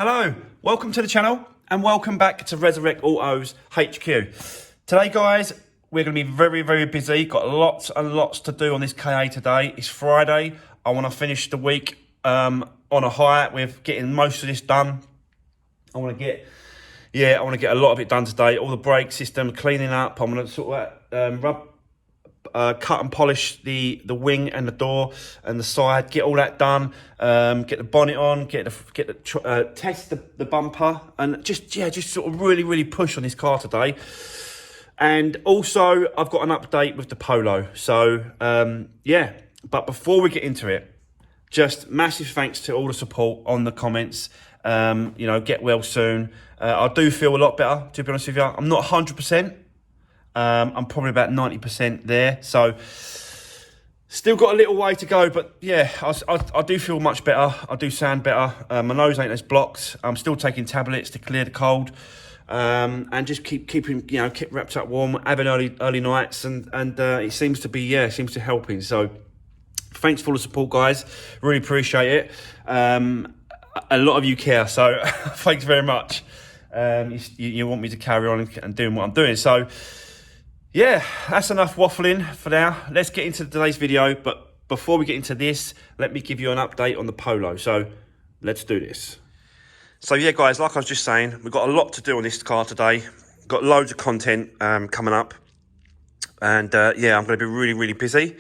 Hello, welcome to the channel and welcome back to Resurrect Autos HQ. Today guys, we're going to be very busy. Got lots and lots to do on this KA today. It's Friday. I want to finish the week on a high with getting most of this done. I want to get a lot of it done today. All the brake system, cleaning up. I'm going to sort of cut and polish the wing and the door and the side, get all that done, get the bonnet on, test the bumper, and just sort of really push on this car today. And also I've got an update with the Polo. So but before we get into it, just massive thanks to all the support on the comments. Get well soon. I do feel a lot better, to be honest with you. I'm not 100%. I'm probably about 90% there, so still got a little way to go, but yeah, I do feel much better. I do sound better. My nose ain't as blocked. I'm still taking tablets to clear the cold, and just keep wrapped up warm, having early nights, and it seems to be helping. So thanks for all the support, guys. Really appreciate it. A lot of you care, so thanks very much. You want me to carry on and doing what I'm doing, so. Yeah, that's enough waffling for now. Let's get into today's video. But before we get into this, let me give you an update on the Polo. So let's do this. So yeah, guys, like I was just saying, we've got a lot to do on this car today. Got loads of content coming up. And I'm going to be really busy.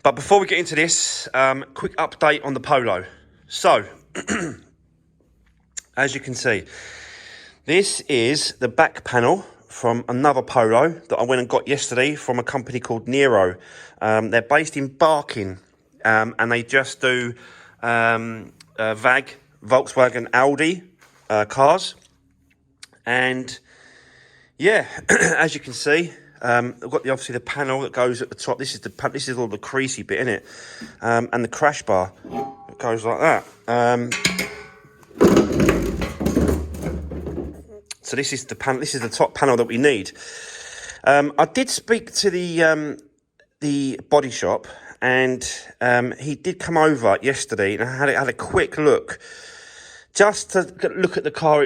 But before we get into this, quick update on the Polo. So, as you can see, this is the back panel from another Polo that I went and got yesterday from a company called Nero. They're based in Barking, and they just do VAG, Volkswagen, Audi cars. And yeah, as you can see, I've got obviously the panel that goes at the top. This is all the creasy bit in it, and the crash bar that goes like that. So this is the panel. This is the top panel that we need. I did speak to the body shop, and he did come over yesterday, and I had a quick look, just to look at the car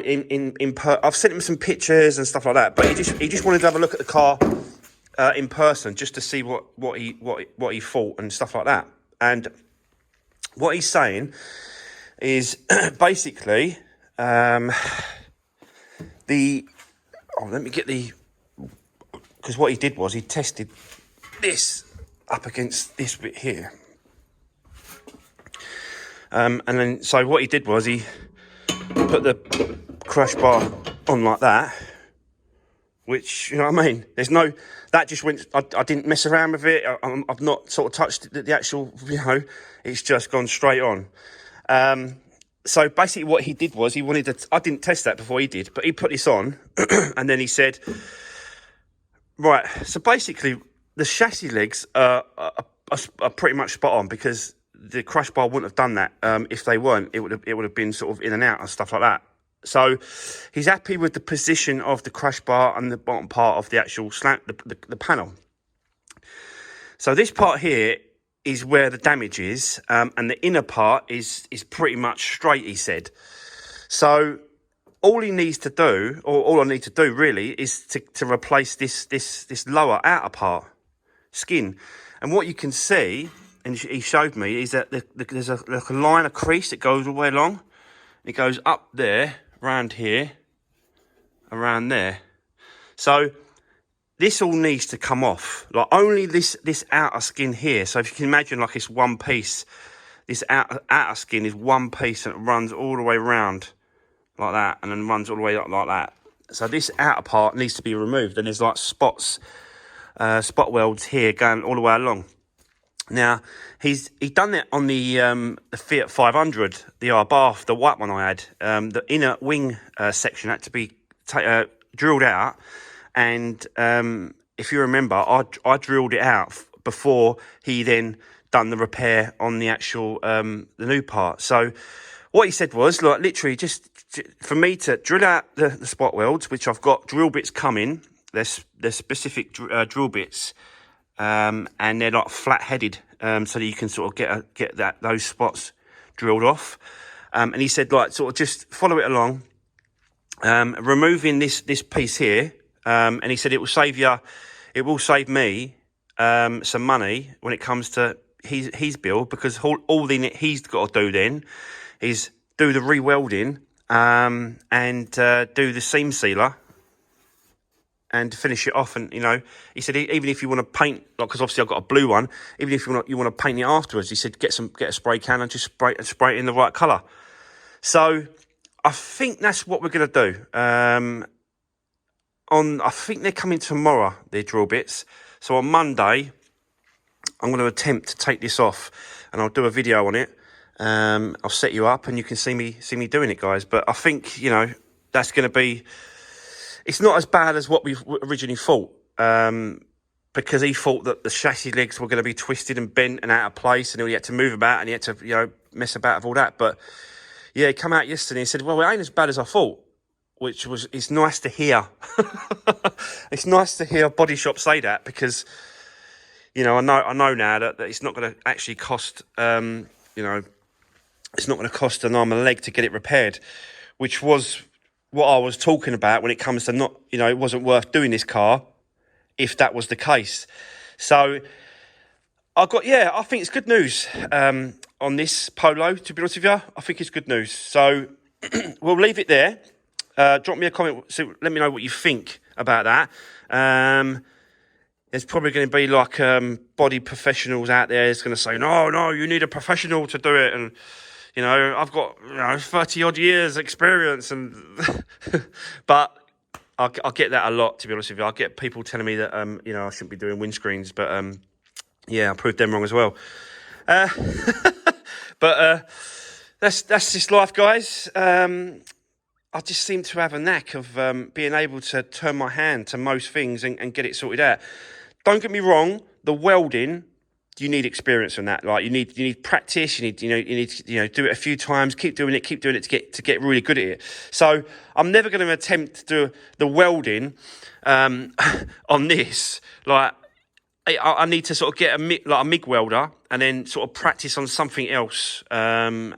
I've sent him some pictures and stuff like that, but he just wanted to have a look at the car in person, just to see what he thought and stuff like that. And what he's saying is basically. Let me get because what he did was he tested this up against this bit here. And then, so what he did was he put the crash bar on like that, which, you know what I mean? That just went, I didn't mess around with it. I've not sort of touched the actual, it's just gone straight on. So basically what he did was I didn't test that before he did, but he put this on and then he said, right, so basically the chassis legs are pretty much spot on, because the crash bar wouldn't have done that. If they weren't, it would have been sort of in and out and stuff like that. So he's happy with the position of the crash bar and the bottom part of the actual the panel. So this part here is where the damage is, and the inner part is pretty much straight, he said. So all he needs to do, or all I need to do really, is to replace this lower outer part, skin. And what you can see, and he showed me, is that there's a line, a crease that goes all the way along. It goes up there, around here, around there. So this all needs to come off, like only this outer skin here. So if you can imagine, like it's one piece, this outer skin is one piece, and it runs all the way around like that, and then runs all the way up like that. So this outer part needs to be removed, and there's like spot welds here going all the way along. Now he's done that on the Fiat 500, the R-Bath, the white one I had. The inner wing section had to be drilled out. And if you remember, I drilled it out before he then done the repair on the actual the new part. So what he said was, like, literally just for me to drill out the spot welds, which I've got drill bits coming. There's specific drill bits, and they're like flat headed, so that you can sort of get those spots drilled off. And he said, like, sort of just follow it along, removing this piece here. And he said it will save me some money when it comes to his build, because all he's got to do then is do the re-welding and do the seam sealer and finish it off. And, you know, he said, even if you want to paint, like, because obviously I've got a blue one, even if you want to paint it afterwards, he said, get a spray can and just spray it in the right colour. So I think that's what we're going to do. I think they're coming tomorrow, their drill bits. So on Monday, I'm going to attempt to take this off, and I'll do a video on it. I'll set you up, and you can see me doing it, guys. But I think, you know, that's going to be. It's not as bad as what we originally thought, because he thought that the chassis legs were going to be twisted and bent and out of place, and he had to move about, and he had to, you know, mess about with all that. But yeah, he came out yesterday and said, "Well, it ain't as bad as I thought," it's nice to hear. It's nice to hear a body shop say that, because, you know, I know now that it's not going to actually cost, you know, it's not going to cost an arm and a leg to get it repaired, which was what I was talking about when it comes to not, you know, it wasn't worth doing this car if that was the case. So I think it's good news on this Polo, to be honest with you. I think it's good news. So we'll leave it there. Drop me a comment, so let me know what you think about that. There's probably going to be like body professionals out there that's going to say, no, you need a professional to do it. And, you know, I've got 30 odd years experience, and but I get that a lot, to be honest with you. I get people telling me that you know, I shouldn't be doing windscreens, but yeah, I proved them wrong as well. But that's just life, guys. I just seem to have a knack of being able to turn my hand to most things and get it sorted out. Don't get me wrong, the welding, you need experience on that. Like, you need practice. You need to do it a few times. Keep doing it to get really good at it. So I'm never going to attempt to do the welding on this. Like, I need to sort of get a MIG welder and then sort of practice on something else. And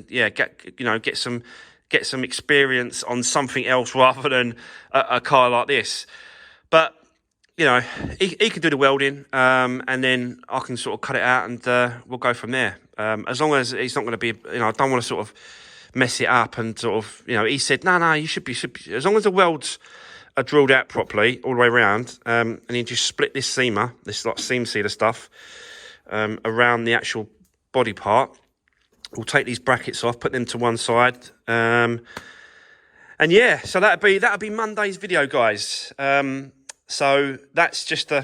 yeah, get some experience on something else rather than a car like this. But, you know, he can do the welding, and then I can sort of cut it out, and we'll go from there. As long as it's not going to be, you know, I don't want to sort of mess it up and sort of, you know, he said, no, you should be, as long as the welds are drilled out properly all the way around, and you just split this seamer, this like seam sealer stuff, around the actual body part. We'll take these brackets off, put them to one side, and yeah, so that'd be Monday's video, guys. So that's just a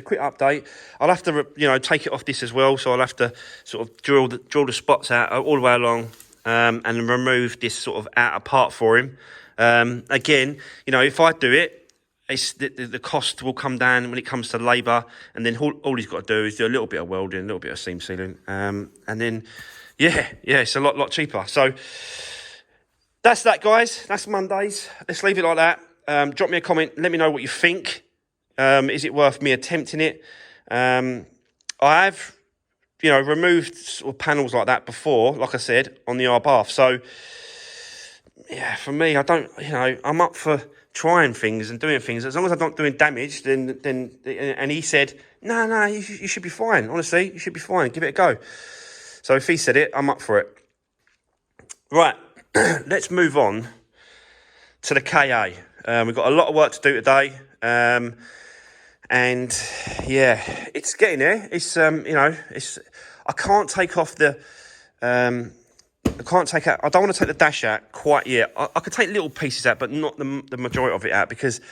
quick update. I'll have to, you know, take it off this as well. So I'll have to sort of drill the spots out all the way along, and remove this sort of outer part for him. Again, you know, if I do it, it's the cost will come down when it comes to labour, and then all he's got to do is do a little bit of welding, a little bit of seam sealing, and then yeah, it's a lot cheaper. So that's that, guys. That's Mondays. Let's leave it like that. Drop me a comment. Let me know what you think. Is it worth me attempting it? I have, you know, removed sort of panels like that before, like I said, on the R-Bath. So, yeah, for me, I don't, you know, I'm up for trying things and doing things. As long as I'm not doing damage, then and he said, no, you should be fine. Honestly, you should be fine. Give it a go. So if he said it, I'm up for it. Right, let's move on to the KA. We've got a lot of work to do today, and yeah, it's getting there. It's you know, I can't take off the I don't want to take the dash out quite yet. I could take little pieces out, but not the majority of it out, because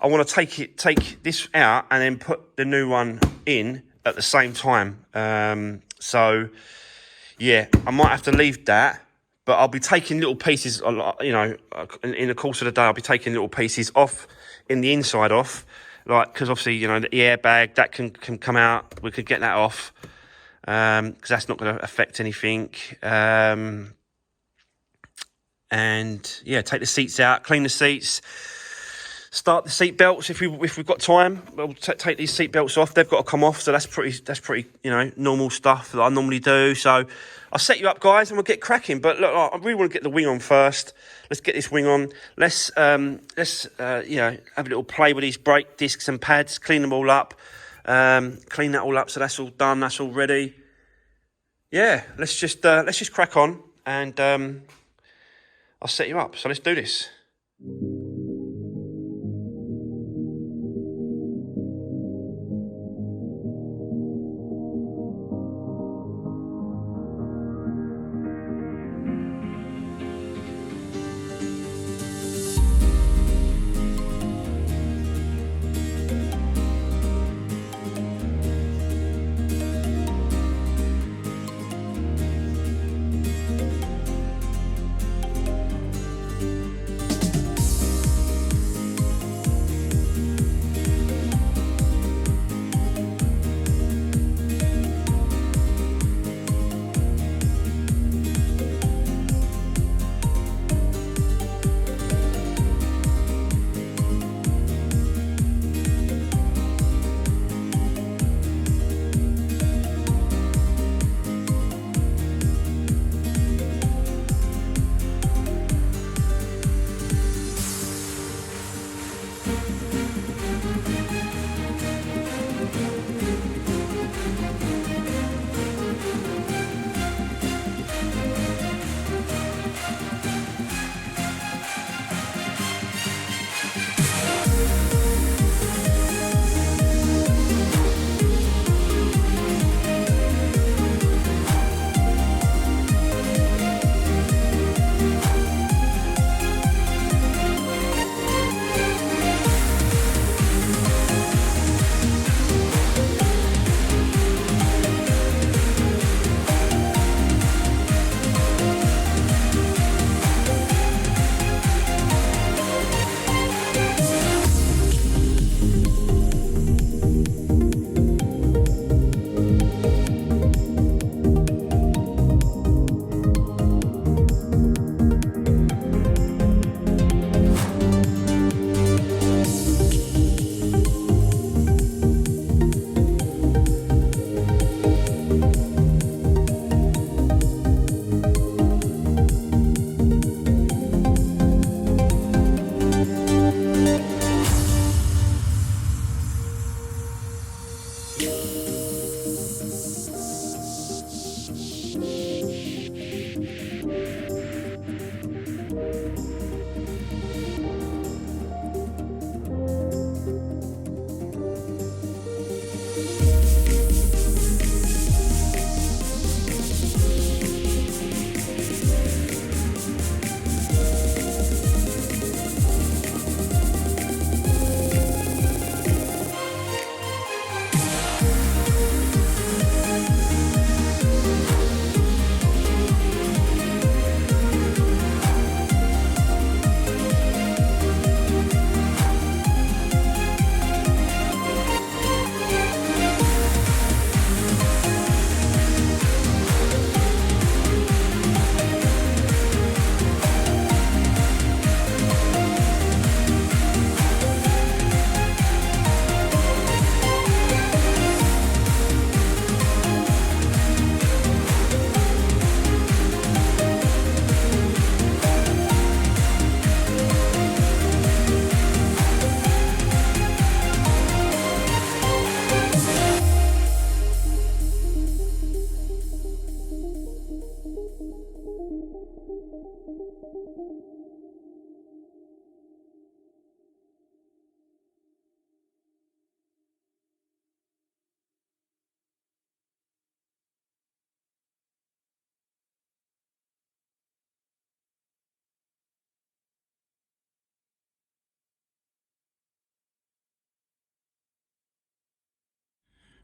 I want to take this out and then put the new one in at the same time. So yeah, I might have to leave that. But I'll be taking little pieces, you know, in the course of the day. I'll be taking little pieces off in the inside off, like, because obviously, you know, the airbag that can come out. We could get that off, because that's not going to affect anything. And yeah, take the seats out, clean the seats, start the seat belts if we've got time. We'll take these seat belts off. They've got to come off, so that's pretty normal stuff that I normally do. So I'll set you up, guys, and we'll get cracking. But look, I really want to get the wing on first. Let's get this wing on. Let's have a little play with these brake discs and pads, clean them all up, clean that all up. So that's all done. That's all ready. Yeah, let's just crack on, and I'll set you up. So let's do this.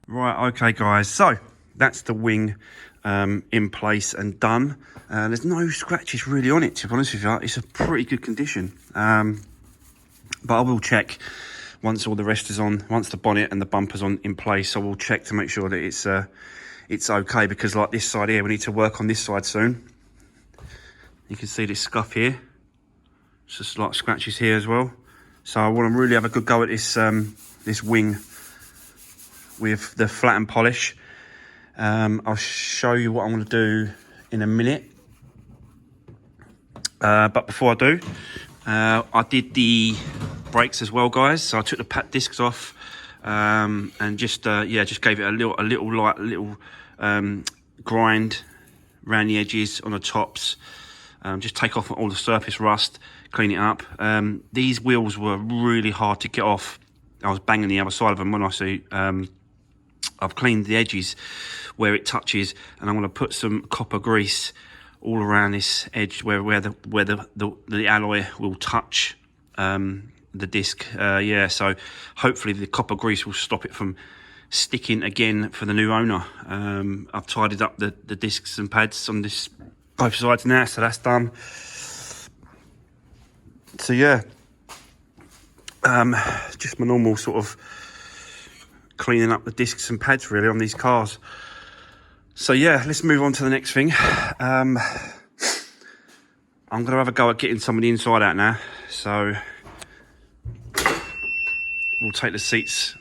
Right, okay, guys. So that's the wing in place and done. There's no scratches really on it, to be honest with you. It's a pretty good condition. But I will check once all the rest is on, once the bonnet and the bumper's on in place. I will check to make sure that it's okay, because like this side here, we need to work on this side soon. You can see this scuff here. It's just like scratches here as well. So I want to really have a good go at this this wing with the flattened polish. I'll show you what I'm going to do in a minute. But before I do, I did the brakes as well, guys. So I took the pat discs off and just just gave it a little grind around the edges on the tops. Just take off all the surface rust, clean it up. These wheels were really hard to get off. I was banging the other side of them when I see. I've cleaned the edges where it touches, and I'm going to put some copper grease all around this edge where the alloy will touch the disc. So hopefully the copper grease will stop it from sticking again for the new owner. I've tidied up the discs and pads on this both sides now, so that's done. So yeah, just my normal sort of cleaning up the discs and pads really on these cars. So yeah, let's move on to the next thing. I'm going to have a go at getting some of the inside out now. So we'll take the seats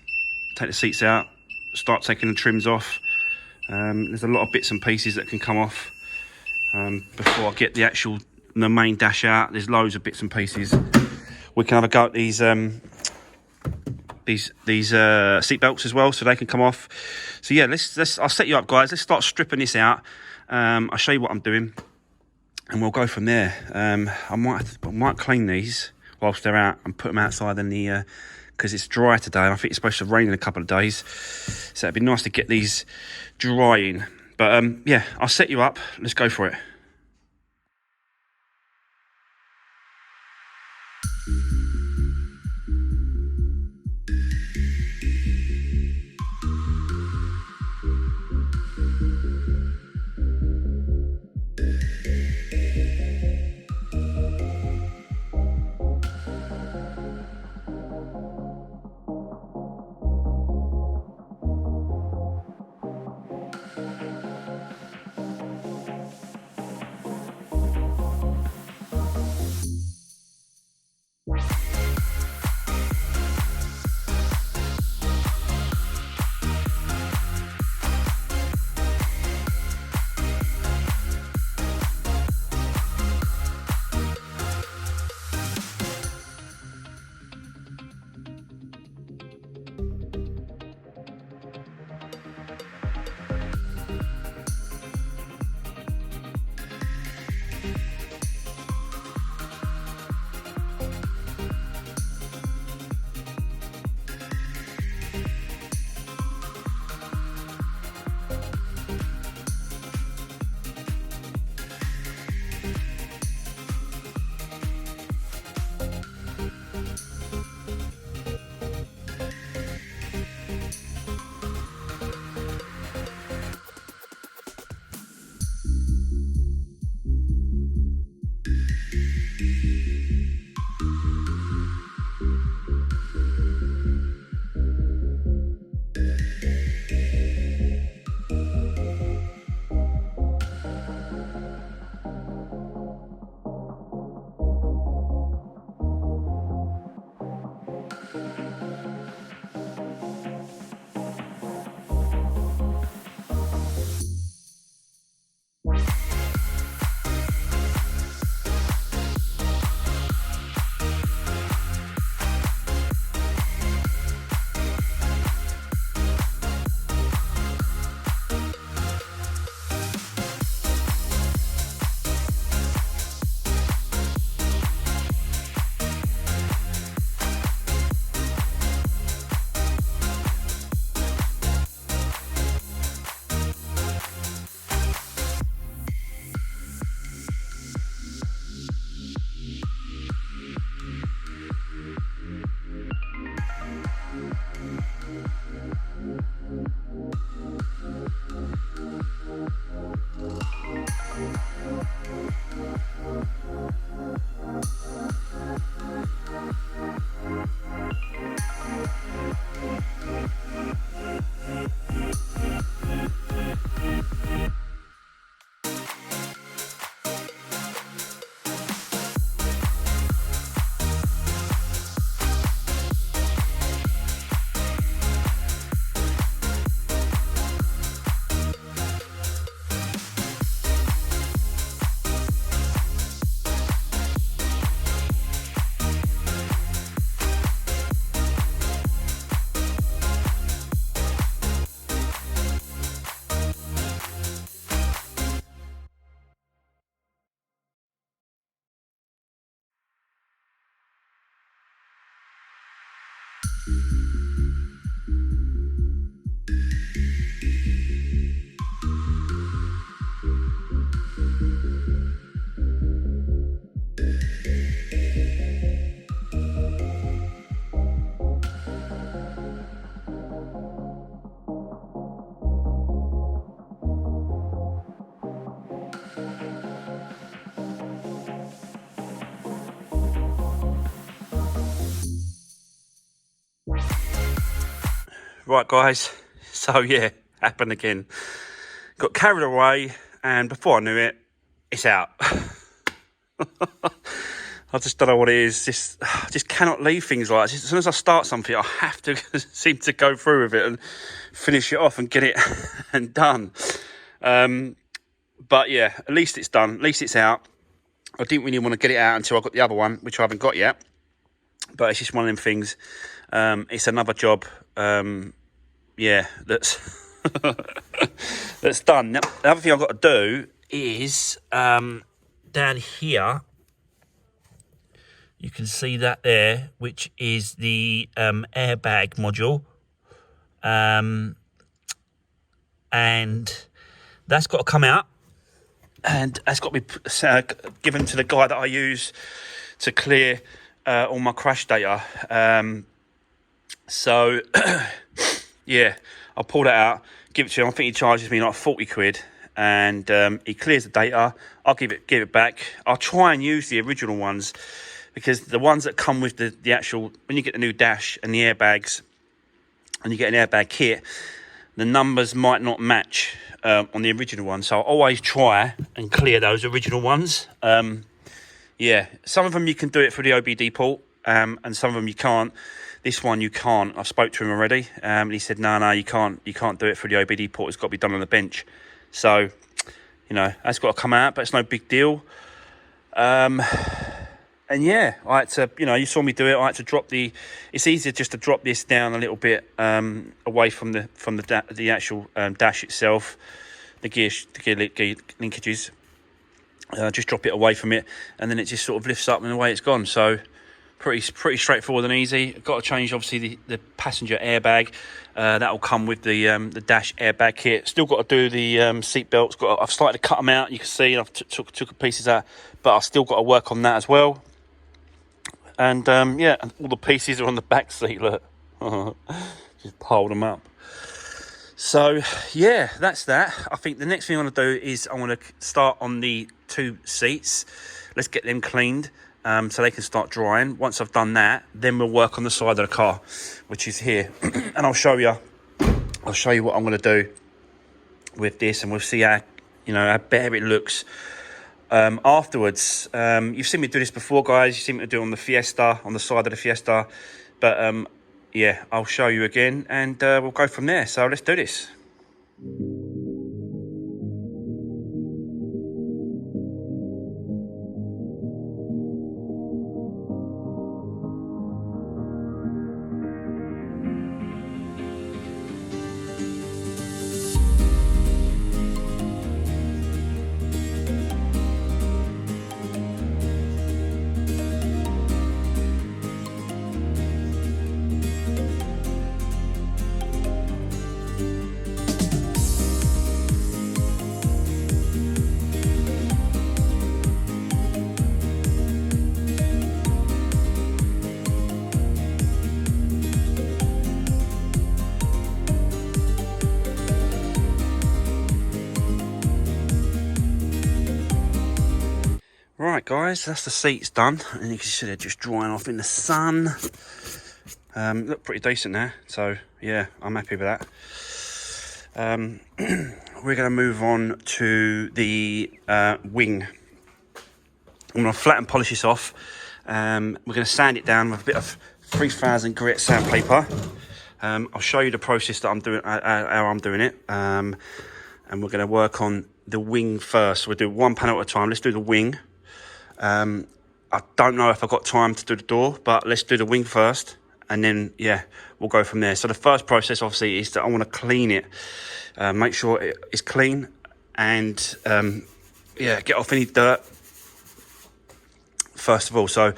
out, start taking the trims off. There's a lot of bits and pieces that can come off before I get the main dash out. There's loads of bits and pieces. We can have a go at these seat belts as well, so they can come off. So yeah, I'll set you up, guys. Let's start stripping this out. I'll show you what I'm doing, and we'll go from there. I might clean these whilst they're out and put them outside in the because it's dry today, and I think it's supposed to rain in a couple of days, so it'd be nice to get these drying. But yeah, I'll set you up. Let's go for it. Right, guys. So, yeah, happened again. Got carried away, and before I knew it, it's out. I just don't know what it is. I just cannot leave things like this. As soon as I start something, I have to seem to go through with it and finish it off and get it and done. But yeah, at least it's done. At least it's out. I didn't really want to get it out until I got the other one, which I haven't got yet. But it's just one of them things. It's another job. Yeah, that's that's done. Now, the other thing I've got to do is down here. You can see that there, which is the airbag module. And that's got to come out. And that's got to be given to the guy that I use to clear all my crash data. So, yeah, I'll pull that out, give it to him. I think he charges me like 40 quid. And he clears the data. I'll give it back. I'll try and use the original ones, because the ones that come with the actual, when you get the new dash and the airbags, and you get an airbag kit, the numbers might not match on the original one. So I'll always try and clear those original ones. Yeah, some of them you can do it through the OBD port, and some of them you can't. This one you can't. I've spoke to him already. And he said, no, you can't do it through the OBD port. It's got to be done on the bench. So, you know, that's got to come out, but it's no big deal. And yeah, I had to, you know, you saw me do it. I had to drop it's easier just to drop this down a little bit away from the actual dash itself, the gear linkages. Just drop it away from it, and then it just sort of lifts up and away it's gone. So pretty straightforward and easy. Got to change obviously the passenger airbag. That will come with the dash airbag kit. Still got to do the seat belts. I've started to cut them out. You can see I've took pieces out, but I've still got to work on that as well. And yeah, and all the pieces are on the back seat. Look, just piled them up. So yeah, that's that. I think the next thing I want to do is I want to start on the 2 seats. Let's get them cleaned so they can start drying. Once I've done that, then we'll work on the side of the car, which is here. And I'll show you what I'm going to do with this, and we'll see how better it looks afterwards. You've seen me do this before, guys. You've seen me do it on the Fiesta, on the side of the Fiesta. But yeah, I'll show you again, and we'll go from there. So let's do this. Right, guys, that's the seats done, and you can see they're just drying off in the sun. Look pretty decent now, so yeah, I'm happy with that. We're going to move on to the wing. I'm going to flatten polish this off. We're going to sand it down with a bit of 3000 grit sandpaper. I'll show you the process that I'm doing, how I'm doing it, and we're going to work on the wing first. We'll do one panel at a time. Let's do the wing. I don't know if I've got time to do the door, but let's do the wing first, and then yeah, we'll go from there. So the first process obviously is that I want to clean it, make sure it's clean, and yeah, get off any dirt first of all. So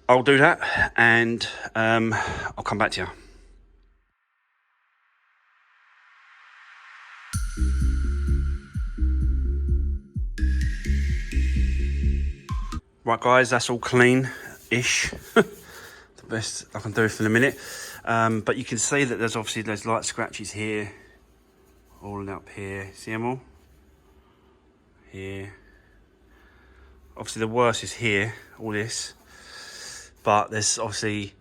I'll do that, and I'll come back to you. Right, guys, that's all clean-ish. The best I can do for the minute. But you can see that there's light scratches here, all up here. See them all? Here. Obviously, the worst is here, all this. But there's obviously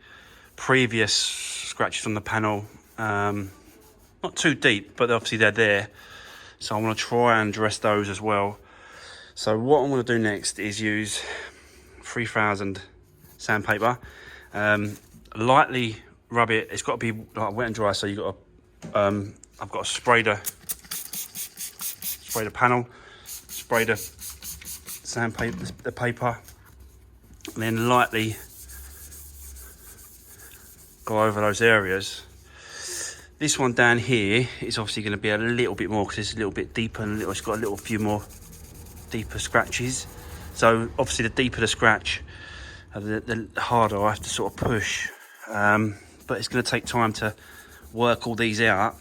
previous scratches on the panel not too deep, but obviously they're there. So I want to try and dress those as well. So what I'm going to do next is use 3000 sandpaper. Lightly rub it. It's got to be like wet and dry. So you've got to, I've got to spray the panel, spray the sandpaper, the paper, and then lightly go over those areas. This one down here is obviously going to be a little bit more because it's a little bit deeper and it's got a few more deeper scratches. So obviously the deeper the scratch, the harder I have to sort of push. But it's going to take time to work all these out.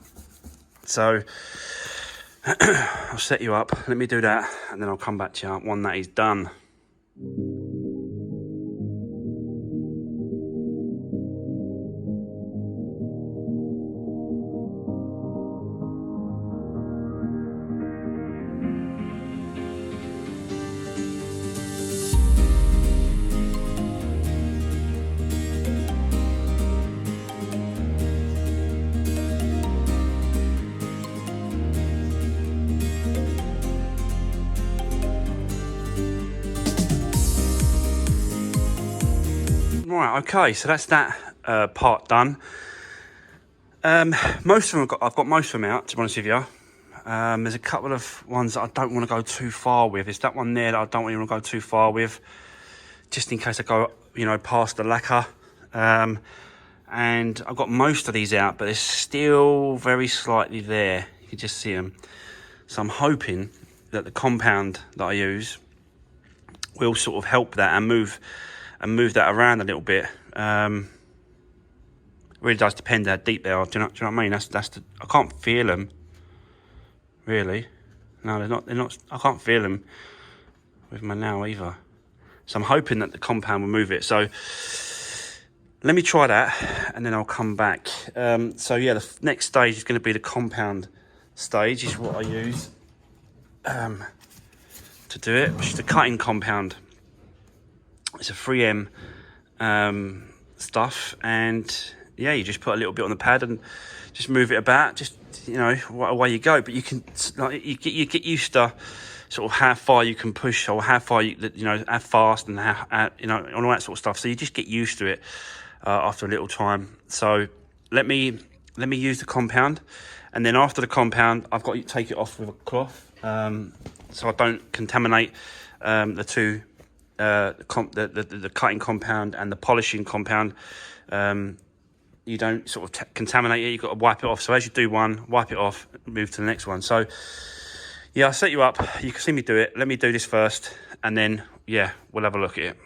So I'll set you up. Let me do that, and then I'll come back to you when that is done. Right, okay, so that's that part done. Most of them I've got most of them out, to be honest with you. There's a couple of ones that I don't want to go too far with. There's that one there that I don't really want to go too far with, just in case I go, past the lacquer. And I've got most of these out, but they're still very slightly there. You can just see them. So I'm hoping that the compound that I use will sort of help that and move that around a little bit. It really does depend how deep they are. Do you know what I mean? I can't feel them. Really, no, they're not. I can't feel them with my nail either. So I'm hoping that the compound will move it. So let me try that, and then I'll come back. So yeah, the next stage is going to be the compound stage. Is what I use to do it, which is the cutting compound. It's a 3M stuff, and yeah, you just put a little bit on the pad and just move it about, just away you go. But you can you get used to sort of how far you can push, or how far how fast, and how all that sort of stuff. So you just get used to it after a little time. So let me use the compound, and then after the compound, I've got to take it off with a cloth, so I don't contaminate the two. The cutting compound and the polishing compound. You don't sort of contaminate it. You've got to wipe it off. So as you do one, wipe it off, move to the next one. So yeah, I'll set you up. You can see me do it. Let me do this first, and then yeah, we'll have a look at it.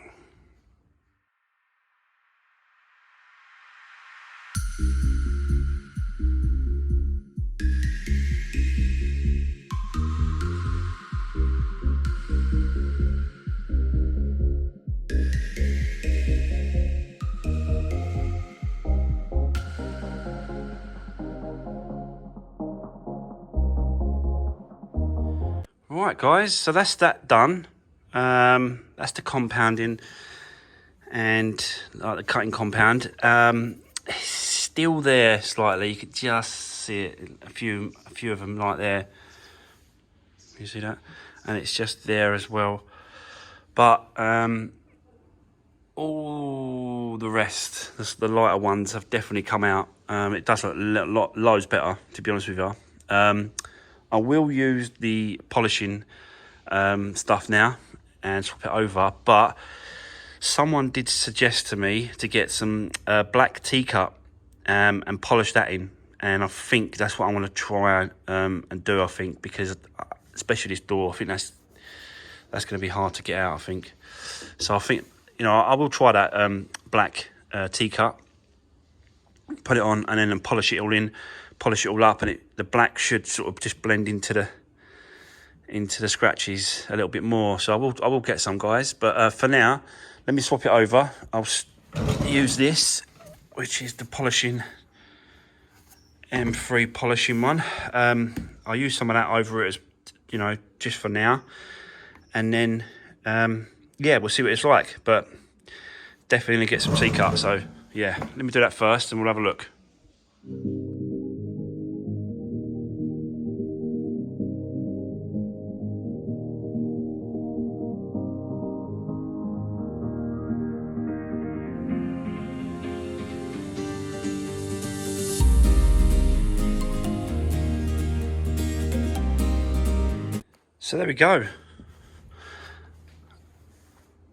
Right, guys, so that's that done. That's the compounding and the cutting compound. It's still there slightly. You can just see it, a few of them right there. You see that? And it's just there as well. But all the rest, the lighter ones, have definitely come out. It does look loads better, to be honest with you. I will use the polishing stuff now and swap it over, but someone did suggest to me to get some black teacup and polish that in, and I think that's what I want to try and do. I think, because especially this door, I think that's going to be hard to get out, I think. So I think I will try that black teacup, put it on, and then polish it all in. Polish it all up, and the black should sort of just blend into the scratches a little bit more. So I will get some, guys, but for now, let me swap it over. I'll use this, which is the polishing M3 polishing one. I'll use some of that over it, as just for now, and then yeah, we'll see what it's like. But definitely gonna get some teacup. So yeah, let me do that first, and we'll have a look. So there we go.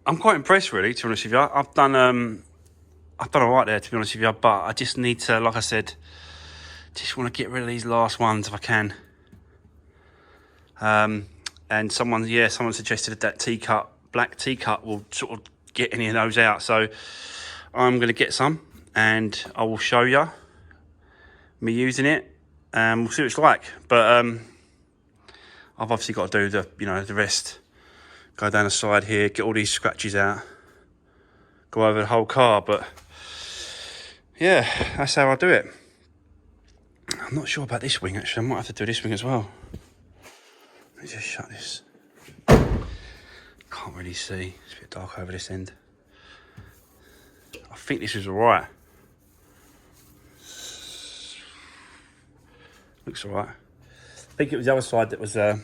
I'm quite impressed, really, to be honest with you. I've done all right there, to be honest with you, but I just need to, like I said, just want to get rid of these last ones if I can. And someone suggested that black teacup will sort of get any of those out. So I'm going to get some and I will show you me using it, and we'll see what it's like. But I've obviously got to do the rest. Go down the side here, get all these scratches out, go over the whole car. But yeah, that's how I do it. I'm not sure about this wing, actually. I might have to do this wing as well. Let me just shut this. Can't really see. It's a bit dark over this end. I think this is all right. Looks all right. I think it was the other side that was the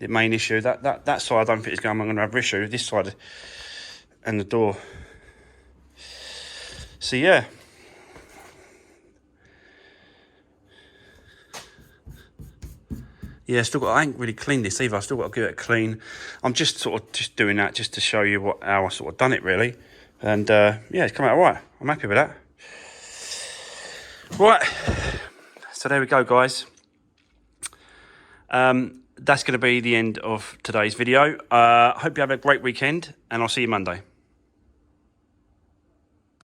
main issue. That side I don't think is going. I'm going to have an issue. This side and the door. So yeah. Yeah, I ain't really cleaned this either. I still got to give it a clean. I'm just doing that just to show you how I sort of done it, really. And yeah, it's come out all right. I'm happy with that. Right, so there we go, guys. That's going to be the end of today's video. I hope you have a great weekend, and I'll see you Monday.